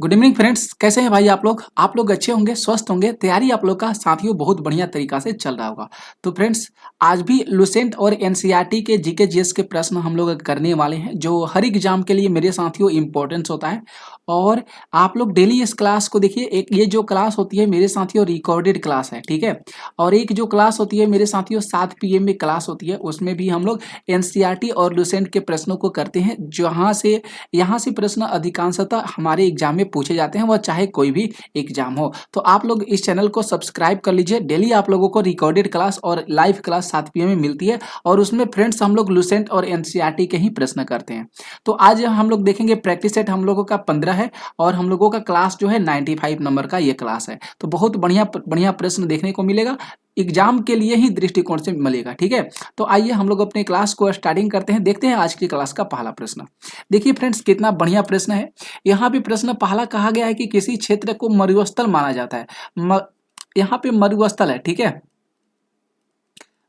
Good evening friends, कैसे हैं भाई आप लोग अच्छे होंगे, स्वस्थ होंगे। तैयारी आप लोग का साथियों बहुत बढ़िया तरीका से चल रहा होगा। तो फ्रेंड्स, आज भी लुसेंट और एनसीईआरटी के जीके जीएस के प्रश्न हम लोग करने वाले हैं, जो हर एग्जाम के लिए मेरे साथियों इंपॉर्टेंस होता है। और आप लोग डेली इस क्लास को देखिए। एक ये जो क्लास होती है मेरे साथियों रिकॉर्डेड क्लास है, ठीक है। और एक जो क्लास होती है मेरे साथियों 7 PM में क्लास होती है, उसमें भी हम लोग एनसीईआरटी और लुसेंट के प्रश्नों को करते हैं। जहाँ से यहाँ से प्रश्न अधिकांशतः हमारे एग्जाम में पूछे जाते हैं, वह चाहे कोई भी एग्जाम हो। तो आप लोग इस चैनल को सब्सक्राइब कर लीजिए। डेली आप लोगों को रिकॉर्डेड क्लास और लाइव क्लास 7 PM में मिलती है, और उसमें फ्रेंड्स हम लोग लुसेंट और एनसीईआरटी के ही प्रश्न करते हैं। तो आज हम लोग देखेंगे प्रैक्टिस सेट हम लोगों का 15 है, और हम लोगों का क्लास जो है 95 नंबर का ये क्लास है। तो बहुत बढ़िया बढ़िया प्रश्न देखने को मिलेगा, एग्जाम के लिए ही दृष्टिकोण से मिलेगा, ठीक है। तो आइए हम लोग अपने क्लास को स्टार्टिंग करते हैं। देखते हैं आज की क्लास का पहला प्रश्न। देखिए फ्रेंड्स, कितना बढ़िया प्रश्न है। यहाँ पे प्रश्न पहला कहा गया है कि किसी क्षेत्र को मरुस्थल माना जाता है। यहाँ पे मरुस्थल है, ठीक है,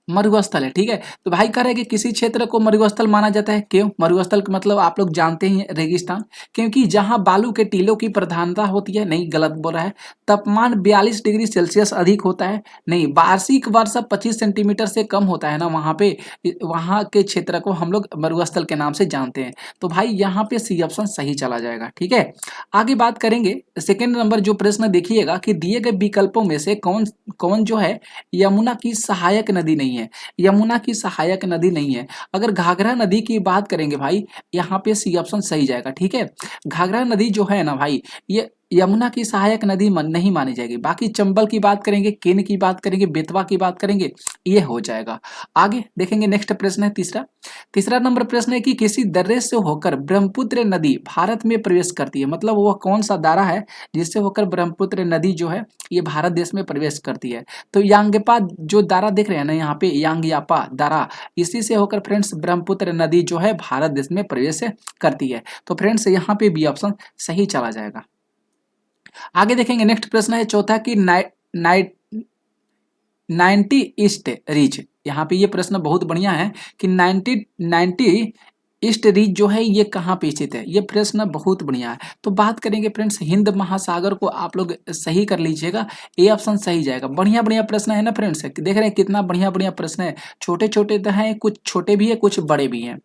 मरुस्थल है, ठीक है। तो भाई कह रहे हैं कि किसी क्षेत्र को मरुस्थल माना जाता है। क्यों? मरुस्थल का मतलब आप लोग जानते ही हैं, रेगिस्तान। क्योंकि जहां बालू के टीलों की प्रधानता होती है। नहीं, गलत बोल रहा है। तापमान 42 डिग्री सेल्सियस अधिक होता है। नहीं, वार्षिक वर्षा 25 सेंटीमीटर से कम होता है ना वहां पे, वहां के क्षेत्र को हम लोग मरुस्थल के नाम से जानते हैं। तो भाई यहाँ पे सी ऑप्शन सही चला जाएगा, ठीक है। आगे बात करेंगे। सेकेंड नंबर जो प्रश्न देखिएगा कि दिए गए विकल्पों में से कौन कौन जो है यमुना की सहायक नदी नहीं है। यमुना की सहायक नदी नहीं है। अगर घाघरा नदी की बात करेंगे भाई, यहाँ पे सी ऑप्शन सही जाएगा, ठीक है। घाघरा नदी जो है ना भाई, ये यमुना की सहायक नदी नहीं मानी जाएगी। बाकी चंबल की बात करेंगे, केन की बात करेंगे, बेतवा की बात करेंगे, ये हो जाएगा। आगे देखेंगे। नेक्स्ट प्रश्न है तीसरा। तीसरा नंबर प्रश्न है कि किसी दर्रे से होकर ब्रह्मपुत्र नदी भारत में प्रवेश करती है। मतलब वह कौन सा दारा है जिससे होकर ब्रह्मपुत्र नदी जो है ये भारत देश में प्रवेश करती है। तो यांगपा जो दारा देख रहे हैं ना यहाँ पे, यांगयापा दारा, इसी से होकर फ्रेंड्स ब्रह्मपुत्र नदी जो है भारत देश में प्रवेश करती है। तो फ्रेंड्स यहाँ पे बी ऑप्शन सही चला जाएगा। आगे देखेंगे। नेक्स्ट प्रश्न है चौथा कि 90 ईस्ट रीच। यहाँ पे ये प्रश्न बहुत बढ़िया है कि 90 ईस्ट रीच जो है ये कहाँ पे स्थित है। ये प्रश्न बहुत बढ़िया है। तो बात करेंगे फ्रेंड्स, हिंद महासागर को आप लोग सही कर लीजिएगा। ए ऑप्शन सही जाएगा। बढ़िया बढ़िया प्रश्न है ना फ्रेंड्स, देख रहे हैं कितना बढ़िया बढ़िया प्रश्न है। छोटे छोटे तो हैं, कुछ छोटे भी है, कुछ बड़े भी हैं।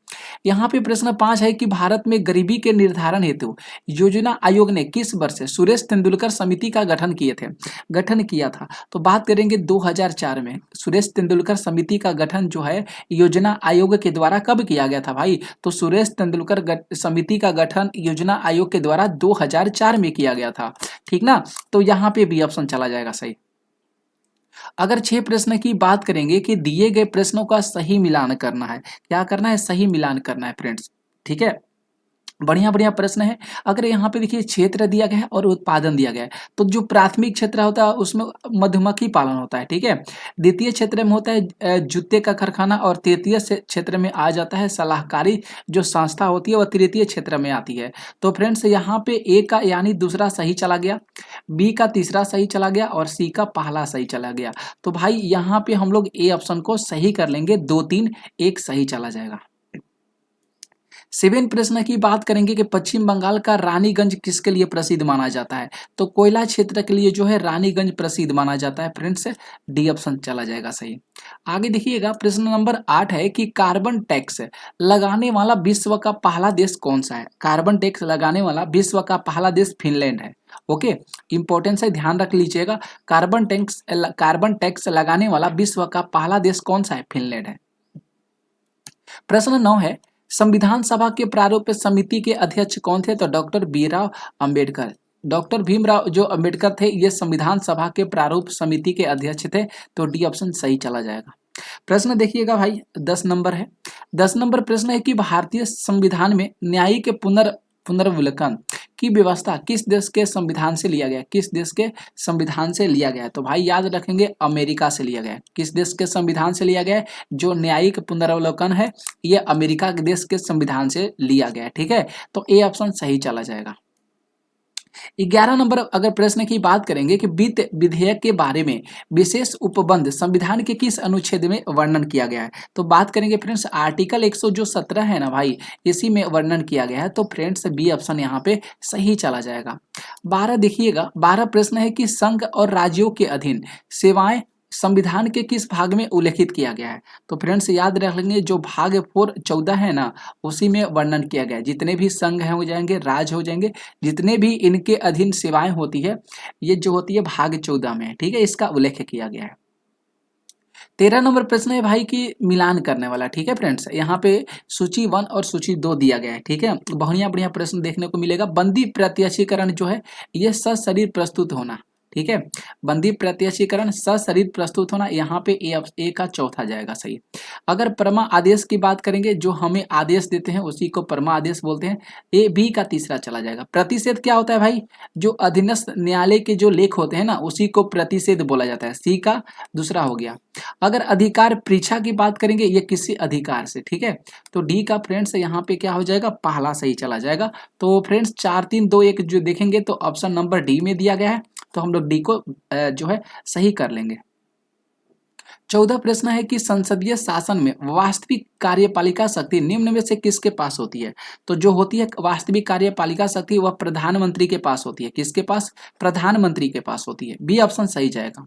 यहाँ पे प्रश्न 5 है कि भारत में गरीबी के निर्धारण हेतु योजना आयोग ने किस वर्ष सुरेश तेंदुलकर समिति का गठन किया था। तो बात करेंगे 2004 में सुरेश तेंदुलकर समिति का गठन जो है योजना आयोग के द्वारा कब किया गया था भाई। तो सुरेश तेंदुलकर समिति का गठन योजना आयोग के द्वारा 2004 में किया गया था, ठीक ना। तो यहाँ पे भी ऑप्शन चला जाएगा सही। अगर 6 प्रश्न की बात करेंगे कि दिए गए प्रश्नों का सही मिलान करना है। क्या करना है? सही मिलान करना है फ्रेंड्स, ठीक है। बढ़िया बढ़िया प्रश्न है। अगर यहाँ पे देखिए क्षेत्र दिया गया है और उत्पादन दिया गया है, तो जो प्राथमिक क्षेत्र होता है उसमें मधुमक्खी पालन होता है, ठीक है। द्वितीय क्षेत्र में होता है जूते का कारखाना, और तृतीय क्षेत्र में आ जाता है सलाहकारी जो संस्था होती है, वह तृतीय क्षेत्र में आती है। तो फ्रेंड्स यहाँ पे ए का यानी दूसरा सही चला गया, बी का तीसरा सही चला गया, और सी का पहला सही चला गया। तो भाई यहाँ पे हम लोग ए ऑप्शन को सही कर लेंगे। 2 3 1 सही चला जाएगा। 7 प्रश्न की बात करेंगे कि पश्चिम बंगाल का रानीगंज किसके लिए प्रसिद्ध माना जाता है। तो कोयला क्षेत्र के लिए जो है रानीगंज प्रसिद्ध माना जाता है फ्रेंड्स। डी ऑप्शन चला जाएगा सही। आगे देखिएगा। प्रश्न नंबर 8 है कि कार्बन टैक्स लगाने वाला विश्व का पहला देश कौन सा है। कार्बन टैक्स लगाने वाला विश्व का पहला देश फिनलैंड है। ओके, इंपॉर्टेंस है, ध्यान रख लीजिएगा। कार्बन टैक्स लगाने वाला विश्व का पहला देश कौन सा है? फिनलैंड है। प्रश्न 9 है संविधान सभा के प्रारूप समिति के अध्यक्ष कौन थे। तो डॉक्टर भीमराव अंबेडकर। डॉक्टर भीमराव जो अंबेडकर थे ये संविधान सभा के प्रारूप समिति के अध्यक्ष थे। तो डी ऑप्शन सही चला जाएगा। प्रश्न देखिएगा भाई, 10 नंबर है। 10 नंबर प्रश्न है कि भारतीय संविधान में न्यायिक पुनर्विलोकन की व्यवस्था किस देश के संविधान से लिया गया। किस देश के संविधान से लिया गया? तो भाई याद रखेंगे अमेरिका से लिया गया। किस देश के संविधान से लिया गया है? जो न्यायिक पुनर्विलोकन है ये अमेरिका के देश के संविधान से लिया गया है, ठीक है। तो ए ऑप्शन सही चला जाएगा। 11 नंबर अगर प्रश्न की बात करेंगे कि वित्त विधेयक के बारे में विशेष उपबंध संविधान के किस अनुच्छेद में वर्णन किया गया है। तो बात करेंगे फ्रेंड्स आर्टिकल 117 है ना भाई, इसी में वर्णन किया गया है। तो फ्रेंड्स बी ऑप्शन यहाँ पे सही चला जाएगा। 12 देखिएगा, 12 प्रश्न है कि संघ और राज्यों के अधीन सेवाएं संविधान के किस भाग में उल्लेखित किया गया है। तो फ्रेंड्स याद रख लेंगे, जो भाग 14 है ना, उसी में वर्णन किया गया है। जितने भी संघ हैं हो जाएंगे, राज्य हो जाएंगे, जितने भी इनके अधीन सेवाएं होती है, ये जो होती है भाग 14 में है, ठीक है, इसका उल्लेख किया गया है। 13 नंबर प्रश्न है भाई कि मिलान करने वाला, ठीक है फ्रेंड्स, यहाँ पे सूची 1 और सूची 2 दिया गया है, ठीक है। बढ़िया बढ़िया प्रश्न देखने को मिलेगा। बंदी प्रत्यक्षीकरण जो है ये सशरीर प्रस्तुत होना, ठीक है, बंदी प्रत्यक्षीकरण सशरीर प्रस्तुत होना, यहाँ पे ए का चौथा जाएगा सही। अगर परमा आदेश की बात करेंगे, जो हमें आदेश देते हैं उसी को परमा आदेश बोलते हैं, ए बी का तीसरा चला जाएगा। प्रतिषेध क्या होता है भाई, जो अधीनस्थ न्यायालय के जो लेख होते हैं ना, उसी को प्रतिषेध बोला जाता है, सी का दूसरा हो गया। अगर अधिकार परीक्षा की बात करेंगे, ये किसी अधिकार से, ठीक है, तो डी का फ्रेंड्स यहाँ पे क्या हो जाएगा, पहला सही चला जाएगा। तो फ्रेंड्स 4 3 2 1 जो देखेंगे तो ऑप्शन नंबर डी में दिया गया है, तो हम लोग डी को जो है सही कर लेंगे। 14 प्रश्न है कि संसदीय शासन में वास्तविक कार्यपालिका शक्ति निम्न में से किसके पास होती है। तो जो होती है वास्तविक कार्यपालिका शक्ति वह प्रधानमंत्री के पास होती है। किसके पास, प्रधानमंत्री के पास होती है, बी ऑप्शन सही जाएगा।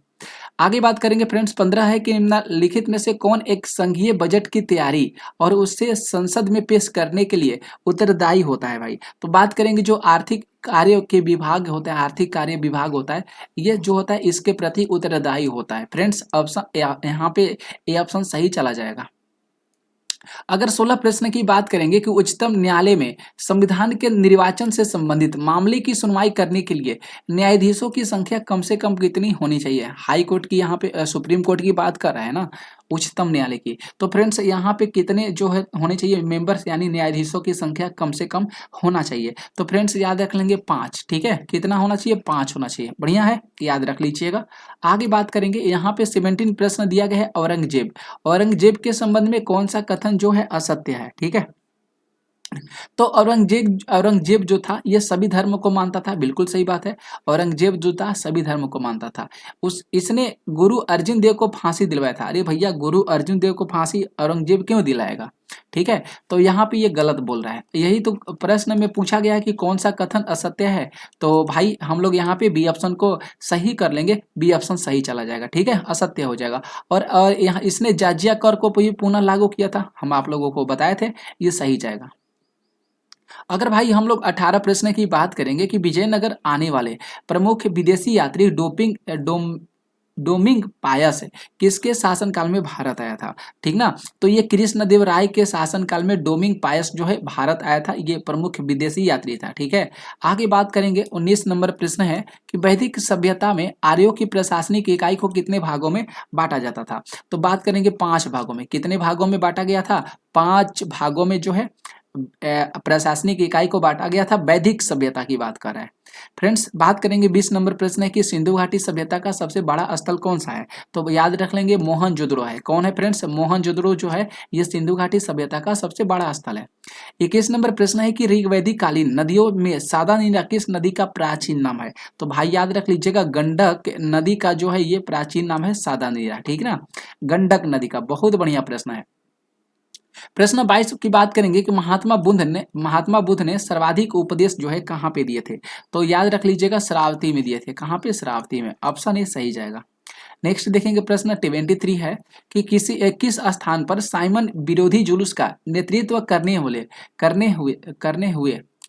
आगे बात करेंगे फ्रेंड्स 15 है कि निम्नलिखित में से कौन एक संघीय बजट की तैयारी और उससे संसद में पेश करने के लिए उत्तरदायी होता है भाई। तो बात करेंगे जो आर्थिक कार्य के विभाग होता है, आर्थिक कार्य विभाग होता है, ये जो होता है इसके प्रति उत्तरदायी होता है। फ्रेंड्स ऑप्शन यहाँ पे ए ऑप्शन सही चला जाएगा। अगर 16 प्रश्न की बात करेंगे कि उच्चतम न्यायालय में संविधान के निर्वाचन से संबंधित मामले की सुनवाई करने के लिए न्यायाधीशों की संख्या कम से कम कितनी होनी चाहिए। हाई कोर्ट की यहाँ पे सुप्रीम कोर्ट की बात कर रहे हैं ना, उच्चतम न्यायालय की, तो फ्रेंड्स यहाँ पे कितने जो है होने चाहिए मेंबर्स, यानी न्यायाधीशों की संख्या कम से कम होना चाहिए। तो फ्रेंड्स याद रख लेंगे 5, ठीक है, कितना होना चाहिए, 5 होना चाहिए, बढ़िया है, याद रख लीजिएगा। आगे बात करेंगे, यहाँ पे 17 प्रश्न दिया गया है औरंगजेब। औरंगजेब के संबंध में कौन सा कथन जो है असत्य है, ठीक है। तो औरंगजेब जो था ये सभी धर्म को मानता था, बिल्कुल सही बात है। औरंगजेब जो था सभी धर्म को मानता था। इसने गुरु अर्जुन देव को फांसी दिलवाया था। अरे भैया, गुरु अर्जुन देव को फांसी औरंगजेब क्यों दिलाएगा, ठीक है, तो यहाँ पे ये गलत बोल रहा है। यही तो प्रश्न में पूछा गया है कि कौन सा कथन असत्य है, तो भाई हम लोग यहाँ पे बी ऑप्शन को सही कर लेंगे, बी ऑप्शन सही चला जाएगा, ठीक है, असत्य हो जाएगा। और यहाँ इसने जाजिया कर को भी पुनः लागू किया था, हम आप लोगों को बताए थे, ये सही जाएगा। अगर भाई हम लोग 18 प्रश्न की बात करेंगे कि विजयनगर आने वाले प्रमुख विदेशी यात्री डोमिंग पायस किसके शासनकाल में भारत आया था, ठीक ना। तो ये कृष्णदेव राय के शासनकाल में डोमिंग पायस जो है भारत आया था, ये प्रमुख विदेशी यात्री था, ठीक है। आगे बात करेंगे 19 नंबर प्रश्न है कि वैदिक सभ्यता में आर्यों की प्रशासनिक इकाई को कितने भागों में बांटा जाता था। तो बात करेंगे 5 भागों में, कितने भागों में बांटा गया था, 5 भागों में जो है प्रशासनिक इकाई को बांटा गया था। वैदिक सभ्यता की बात कर रहा है। फ्रेंड्स बात करेंगे 20 नंबर प्रश्न है कि सिंधु घाटी सभ्यता का सबसे बड़ा स्थल कौन सा है। तो याद रख लेंगे मोहनजोदड़ो है। कौन है फ्रेंड्स, मोहनजोदड़ो जो है ये सिंधु घाटी सभ्यता का सबसे बड़ा स्थल है। 21 नंबर प्रश्न है कि ऋग्वैदिक कालीन नदियों में सादा नीरा किस नदी का प्राचीन नाम है। तो भाई याद रख लीजिएगा, गंडक नदी का जो है ये प्राचीन नाम है सादा नीरा, ठीक ना, गंडक नदी का। बहुत बढ़िया प्रश्न है। प्रश्न 22 की बात करेंगे कि महात्मा बुद्ध ने सर्वाधिक उपदेश जो है कहाँ पे दिए थे। तो याद रख लीजिएगा श्रावस्ती में दिए थे। कहाँ पे, श्रावस्ती में, ऑप्शन ए सही जाएगा। नेक्स्ट देखेंगे प्रश्न 23 है कि किस स्थान पर साइमन विरोधी जुलूस का नेतृत्व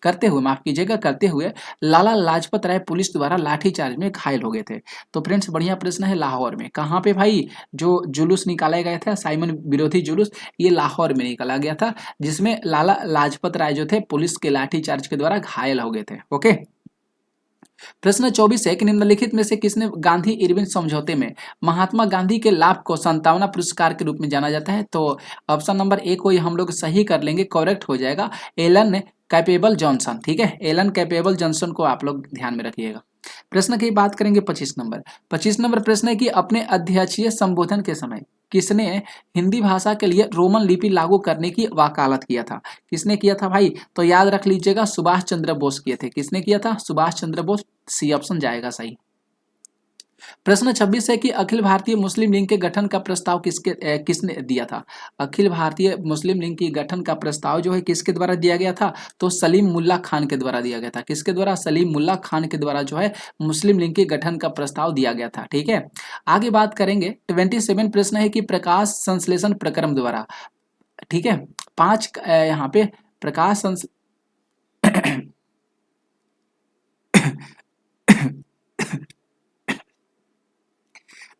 करते हुए लाला लाजपत राय पुलिस द्वारा लाठीचार्ज में घायल हो गए थे। तो फ्रेंड्स बढ़िया प्रश्न है, लाहौर में। कहाँ पे भाई, जो जुलूस निकाला गया था साइमन विरोधी जुलूस, ये लाहौर में निकाला गया था, जिसमें लाला लाजपत राय जो थे पुलिस के लाठीचार्ज के द्वारा घायल हो गए थे। ओके। प्रश्न 24 है कि निम्नलिखित में से किसने गांधी इरविन समझौते में महात्मा गांधी के लाभ को सांत्वना पुरस्कार के रूप में जाना जाता है। तो ऑप्शन नंबर ए को हम लोग सही कर लेंगे, करेक्ट हो जाएगा, एलन कैपेबल जॉनसन, ठीक है, एलन कैपेबल जॉनसन को आप लोग ध्यान में रखिएगा। प्रश्न की बात करेंगे 25 नंबर प्रश्न है कि अपने अध्यक्षीय संबोधन के समय किसने हिंदी भाषा के लिए रोमन लिपि लागू करने की वकालत किया था। किसने किया था भाई, तो याद रख लीजिएगा सुभाष चंद्र बोस किए थे। किसने किया था, सुभाष चंद्र बोस, सी ऑप्शन जाएगा सही। प्रश्न 26 है कि अखिल भारतीय मुस्लिम लीग के गठन का प्रस्ताव किसने दिया था। अखिल भारतीय मुस्लिम लीग की गठन का प्रस्ताव जो है किसके द्वारा दिया गया था, तो सलीम मुल्ला खान के द्वारा दिया गया था। किसके द्वारा, सलीम मुल्ला खान के द्वारा जो है मुस्लिम लीग के गठन का प्रस्ताव दिया गया था। ठीक है, आगे बात करेंगे। 27 प्रश्न है कि प्रकाश संश्लेषण प्रक्रम द्वारा, ठीक है, पांच यहाँ पे प्रकाश संस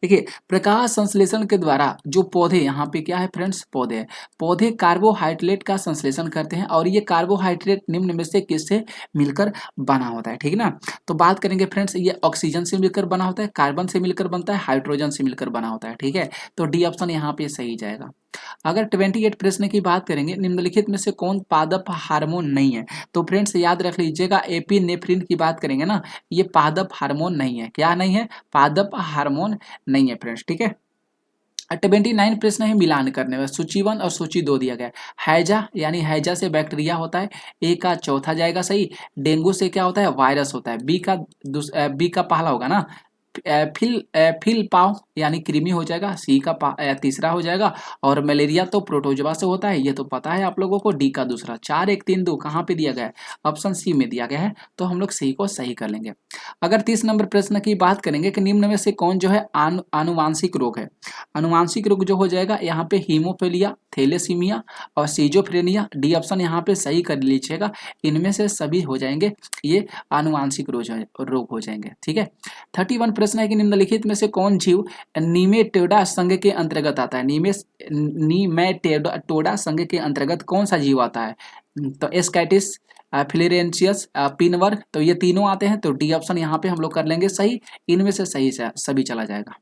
देखिए, प्रकाश संश्लेषण के द्वारा जो पौधे, यहाँ पे क्या है फ्रेंड्स, पौधे हैं, पौधे कार्बोहाइड्रेट का संश्लेषण करते हैं और ये कार्बोहाइड्रेट निम्न में से किससे मिलकर बना होता है। ठीक है ना, तो बात करेंगे फ्रेंड्स, ये ऑक्सीजन से मिलकर बना होता है, कार्बन से मिलकर बनता है, हाइड्रोजन से मिलकर बना होता है। ठीक है, तो डी ऑप्शन यहाँ पे सही जाएगा। अगर 28 प्रश्न की बात करेंगे, निम्नलिखित में से कौन पादप हार्मोन नहीं है, तो फ्रेंड्स याद रख लीजिएगा, एपिनेफ्रिन की बात करेंगे ना, ये पादप हार्मोन नहीं है। क्या नहीं है, पादप हार्मोन नहीं है फ्रेंड्स। ठीक है, 29 प्रश्न है मिलान करने में, सूची 1 और सूची 2 दिया गया है। हैजा यानी हैजा से बैक्टीरिया होता है, ए का चौथा जाएगा सही। डेंगू से क्या होता है, वायरस होता है, बी का पहला होगा ना, फिल पाव यानी कृमि हो जाएगा, सी का तीसरा हो जाएगा, और मलेरिया तो प्रोटोजोआ से होता है, ये तो पता है आप लोगों को, डी का दूसरा। 4 1 3 2 कहाँ पे दिया गया है, ऑप्शन सी में दिया गया है, तो हम लोग सी को सही कर लेंगे। अगर 30 नंबर प्रश्न की बात करेंगे कि निम्न में से कौन जो है आनुवांशिक रोग है, आनुवांशिक रोग जो हो जाएगा यहाँ पे हीमोफीलिया, थैलेसीमिया और सीजोफ्रेनिया, डी ऑप्शन यहाँ पे सही कर लीजिएगा, इनमें से सभी हो जाएंगे ये आनुवांशिक रोग हो जाएंगे। ठीक है, 31 प्रश्न है कि निम्नलिखित में से कौन जीव नीमेटोडा संघ के अंतर्गत आता है, नीमेटोडा संघ के अंतर्गत कौन सा जीव आता है, तो एस्कैटिस, फिलेरेंशियस, पिनवर्ग, तो ये तीनों आते हैं, तो डी ऑप्शन यहाँ पे हम लोग कर लेंगे सही, इनमें से सही से सभी चला जाएगा।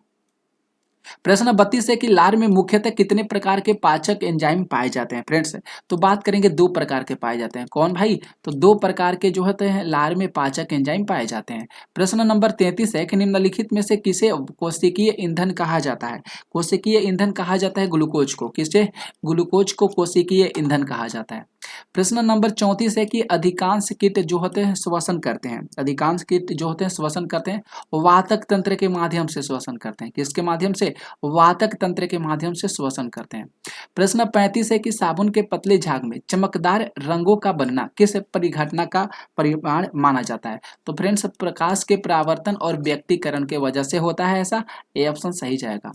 प्रश्न 32 है कि लार में मुख्यतः कितने प्रकार के पाचक एंजाइम पाए जाते हैं फ्रेंड्स, तो बात करेंगे 2 प्रकार के पाए जाते हैं। कौन भाई, तो 2 प्रकार के जो होते हैं लार में पाचक एंजाइम पाए जाते हैं। प्रश्न नंबर 33 है कि निम्नलिखित में से किसे कोशिकीय ईंधन कहा जाता है, कोशिकीय ईंधन कहा जाता है ग्लूकोज को, किसे, ग्लूकोज को कोशिकीय ईंधन कहा जाता है। प्रश्न नंबर 34 है कि अधिकांश कीट जो होते हैं श्वसन करते हैं, अधिकांश कीट जो होते हैं श्वसन करते हैं, वातक तंत्र के माध्यम से श्वसन करते हैं, किसके माध्यम से, वातक तंत्र के माध्यम से श्वसन करते हैं। प्रश्न 35 है कि साबुन के पतले झाग में चमकदार रंगों का बनना किस परिघटना का परिमाण माना जाता है, तो फ्रेंड्स प्रकाश के परावर्तन और व्यक्तीकरण के वजह से होता है ऐसा, ए ऑप्शन सही जाएगा।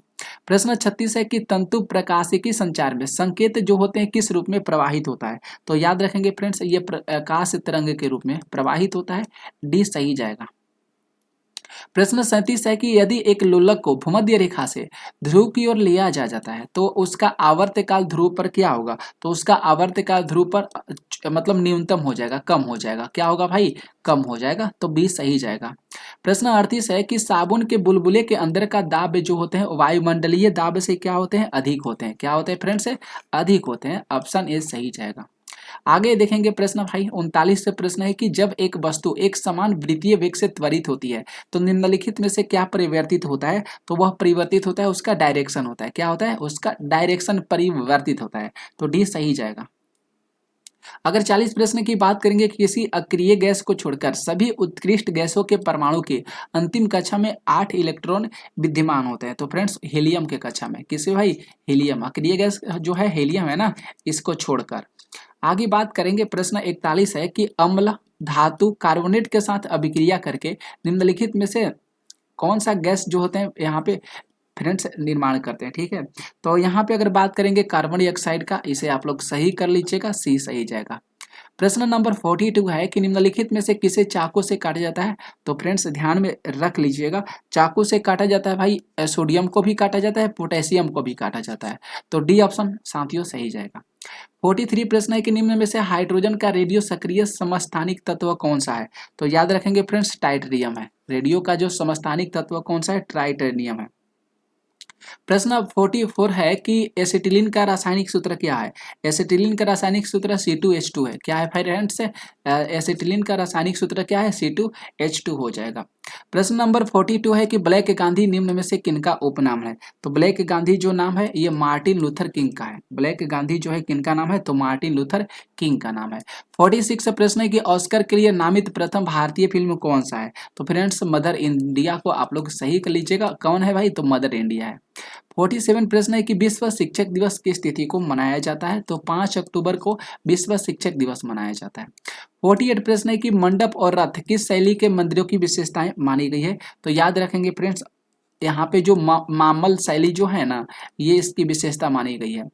प्रश्न 36 है कि तंतु प्रकाशिकी संचार में संकेत जो होते हैं किस रूप में प्रवाहित होता है, तो याद रखेंगे फ्रेंड्स ये प्रकाश तरंग के रूप में प्रवाहित होता है, डी सही जाएगा। प्रश्न 37 है कि यदि एक लोलक को भूमध्य रेखा से ध्रुव की ओर लिया जाता है तो उसका आवर्तकाल ध्रुव पर क्या होगा, तो उसका आवर्तकाल ध्रुव पर मतलब न्यूनतम हो जाएगा, कम हो जाएगा, क्या होगा भाई, कम हो जाएगा, तो बी सही जाएगा। प्रश्न 38 है कि साबुन के बुलबुले के अंदर का दाब जो होते हैं वायुमंडलीय दाब से क्या होते हैं, अधिक होते हैं, क्या होते हैं फ्रेंड्स, अधिक होते हैं, ऑप्शन ए सही जाएगा। आगे देखेंगे प्रश्न भाई 39 से प्रश्न है कि जब एक वस्तु एक समान वृत्तीय वेग से त्वरित होती है तो निम्नलिखित में से क्या परिवर्तित होता है, तो वह परिवर्तित होता है उसका डायरेक्शन होता है, क्या होता है, उसका डायरेक्शन परिवर्तित होता है, तो डी सही जाएगा। अगर 40 प्रश्न की बात करेंगे कि किसी अक्रिय गैस को छोड़कर सभी उत्कृष्ट गैसों के परमाणु के अंतिम कक्षा में 8 इलेक्ट्रॉन विद्यमान होते हैं, तो फ्रेंड्स हीलियम के कक्षा में, किसे भाई, हीलियम, अक्रिय गैस जो है हीलियम है ना, इसको छोड़कर। आगे बात करेंगे प्रश्न 41 है कि अम्ल धातु कार्बोनेट के साथ अभिक्रिया करके निम्नलिखित में से कौन सा गैस जो होते हैं यहाँ पे फ्रेंड्स निर्माण करते हैं। ठीक है, तो यहाँ पे अगर बात करेंगे कार्बन डाइऑक्साइड का, इसे आप लोग सही कर लीजिएगा, सी सही जाएगा। प्रश्न नंबर 42 है कि निम्नलिखित में से किसे चाकू से काटा जाता है, तो फ्रेंड्स ध्यान में रख लीजिएगा, चाकू से काटा जाता है भाई, सोडियम को भी काटा जाता है, पोटेशियम को भी काटा जाता है, तो डी ऑप्शन साथियों सही जाएगा। 43 प्रश्न है कि निम्न में से हाइड्रोजन का रेडियो सक्रिय समस्थानिक तत्व कौन सा है, तो याद रखेंगे फ्रेंड्स टाइटेरियम है, रेडियो का जो समस्थानिक तत्व कौन सा है, टाइटेरियम है। प्रश्न 44 है कि एसिटिलीन का रासायनिक सूत्र क्या है, एसिटिलीन का रासायनिक सूत्र C2H2 है, क्या है फ्रेंड्स, एसिटिलीन का रासायनिक सूत्र क्या है, C2H2 हो जाएगा। प्रश्न नंबर 42 है कि ब्लैक गांधी निम्न में से किनका उपनाम है। तो ब्लैक गांधी जो नाम है ये मार्टिन लूथर किंग का है। ब्लैक गांधी जो है किनका नाम है, तो मार्टिन लूथर किंग का नाम है। 46 प्रश्न है कि ऑस्कर के लिए नामित प्रथम भारतीय फिल्म कौन सा है। तो फ्रेंड्स मदर इंडिया को आप लोग सही कर लीजिएगा, कौन है भाई, तो मदर इंडिया है। 47 प्रश्न है कि विश्व शिक्षक दिवस किस तिथि को मनाया जाता है। तो 5 अक्टूबर को विश्व शिक्षक दिवस मनाया जाता है। 48 प्रश्न है कि मंडप और रथ किस शैली के मंदिरों की विशेषताएं मानी गई है। तो याद रखेंगे फ्रेंड्स, यहाँ पे जो मामल शैली जो है ना, ये इसकी विशेषता मानी गई है।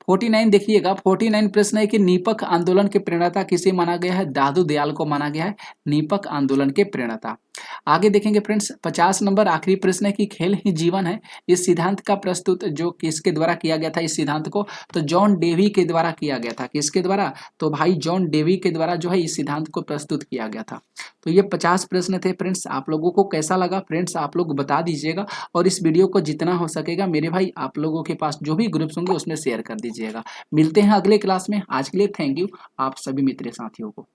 49 देखिएगा, 49 प्रश्न है कि नीपक आंदोलन के प्रणेता किसे माना गया है। दादू दयाल को माना गया है नीपक आंदोलन के प्रणेता। आगे देखेंगे फ्रेंड्स, 50 नंबर आखिरी प्रश्न है कि खेल ही जीवन है, इस सिद्धांत का प्रस्तुत जो किसके द्वारा किया गया था इस सिद्धांत को, तो जॉन डेवी के द्वारा किया गया था। किसके द्वारा, तो भाई जॉन डेवी के द्वारा जो है इस सिद्धांत को प्रस्तुत किया गया था। तो ये 50 प्रश्न थे फ्रेंड्स। आप लोगों को कैसा लगा फ्रेंड्स, आप लोग बता दीजिएगा, और इस वीडियो को जितना हो सकेगा मेरे भाई आप लोगों के पास जो भी ग्रुप्स होंगे उसमें शेयर कर दीजिएगा। मिलते हैं अगले क्लास में, आज के लिए थैंक यू आप सभी मित्र साथियों को।